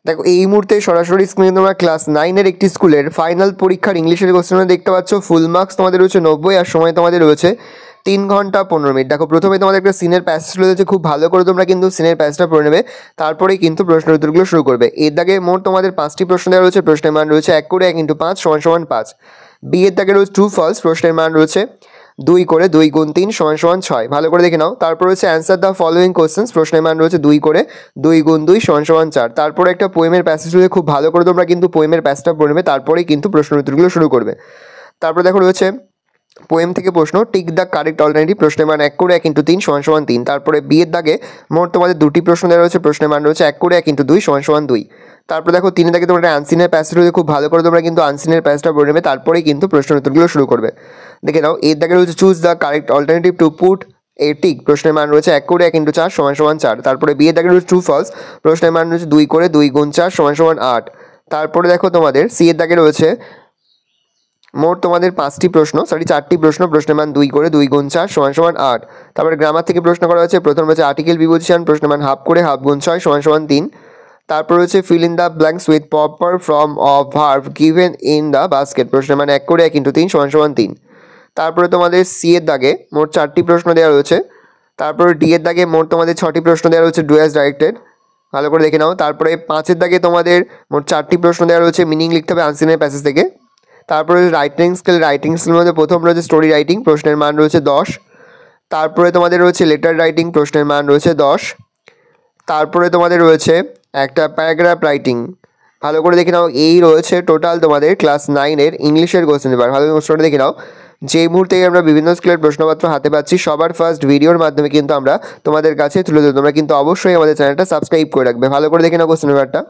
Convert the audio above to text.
দেখো এই মুহূর্তে সরাসরি স্ক্রিনে তোমরা ক্লাস 9-এর একটি স্কুলের ফাইনাল পরীক্ষার ইংলিশের কোশ্চেন দেখতে পাচ্ছ। ফুল মার্কস তোমাদের রয়েছে 90 আর সময় তোমাদের রয়েছে 3 ঘন্টা 15 মিনিট। দেখো প্রথমে তোমাদের একটা সিনের প্যাসেজ রয়েছে, খুব ভালো করে তোমরা কিন্তু সিনের প্যাসেজটা পড়ে নেবে, তারপরেই কিন্তু প্রশ্নের উত্তরগুলো শুরু করবে। এর দাগে মোট তোমাদের 5টি প্রশ্ন দেওয়া রয়েছে, প্রশ্নের মান রয়েছে 1 করে 1 × 5 = 5। বি এর দাগে রয়েছে ট্রু ফলস, প্রশ্নের মান রয়েছে 2 করে 2 × 3 = 6। ভালো করে দেখে নাও। তারপর রয়েছে অ্যান্সার দ্য ফলোয়িং কোশ্চেন্স, প্রশ্নের মান রয়েছে 2 করে 2 × 2 = 4। তারপরে একটা পোয়েমের প্যাসেজ রয়েছে, খুব ভালো করে তোমরা কিন্তু পোয়েমের প্যাসেজটা পড়ে নেবে, তারপরেই কিন্তু প্রশ্নের উত্তরগুলো শুরু করবে। তারপর দেখো রয়েছে পোয়েম থেকে প্রশ্ন, টিক দ্য কারেক্ট অল্টারনেটিভ, প্রশ্নের মান 1 করে 1 × 3 = 3। তারপরে বি এর দাগে মোট তোমাদের 2টি প্রশ্ন দেওয়া রয়েছে, প্রশ্নের মান রয়েছে 1 করে 1 × 2 = 2। তারপর দেখো 3 দাগে তোমরা আনসিনের প্যাসেজ রয়েছে, খুব ভালো করে তোমরা কিন্তু আনসিনের প্যাসেজটা পড়ে নেবে, তারপরেই কিন্তু প্রশ্নের উত্তরগুলো শুরু করবে। দেখে নাও। এর দাগে রয়েছে choose the correct alternative to put a tick, প্রশ্নের মান রয়েছে 1 করে 1 × 4 = 4। তারপরে বি এর দাগে রয়েছে ট্রু ফলস, প্রশ্নের মান রয়েছে 2 করে 2 × 4 = 8। তারপরে দেখো তোমাদের সি এর দাগে রয়েছে মোট তোমাদের 4টি প্রশ্ন, প্রশ্নের মান 2 করে 2 × 4 = 8। তারপরে গ্রামার থেকে প্রশ্ন করা হয়েছে, প্রথম রয়েছে আর্টিকেল প্রিপোজিশন, প্রশ্নের মান হাফ করে হাফ × 6 = 3। তারপর রয়েছে fill in the blanks with proper form of verb given in the basket, প্রশ্নের মান 1 করে 1 × 3 = 3। তারপরে তোমাদের সি এর দাগে মোট 4টি প্রশ্ন দেওয়া রয়েছে। তারপরে ডি এর দাগে মোট তোমাদের 6টি প্রশ্ন দেওয়া রয়েছে, ডু অ্যাজ ডাইরেক্টেড, ভালো করে দেখে নাও। তারপরে 5 এর দাগে তোমাদের মোট 4টি প্রশ্ন দেওয়া রয়েছে, মিনিং লিখতে হবে আনসিনের প্যাসেজ থেকে। তারপরে রাইটিং স্কিলের মধ্যে প্রথম রয়েছে স্টোরি রাইটিং, প্রশ্নের মান রয়েছে 10। তারপরে তোমাদের রয়েছে লেটার রাইটিং, প্রশ্নের মান রয়েছে 10। তারপরে তোমাদের রয়েছে একটা প্যারাগ্রাফ রাইটিং, ভালো করে দেখে নাও। এই রয়েছে টোটাল তোমাদের ক্লাস 9-এর ইংলিশের কোশ্চেন পেপার। ভালো কোশ্চেনটা দেখে নাও। যে মুহূর্তে আমরা বিভিন্ন স্কুলের প্রশ্নপত্র হাতে পাচ্ছি, সবার ফার্স্ট ভিডিওর মাধ্যমে কিন্তু আমরা তোমাদের কাছে তুলে দেবো। তোমরা কিন্তু অবশ্যই আমাদের চ্যানেলটা সাবস্ক্রাইব করে রাখবে। ভালো করে দেখে নাও কোশ্চেন পেপারটা।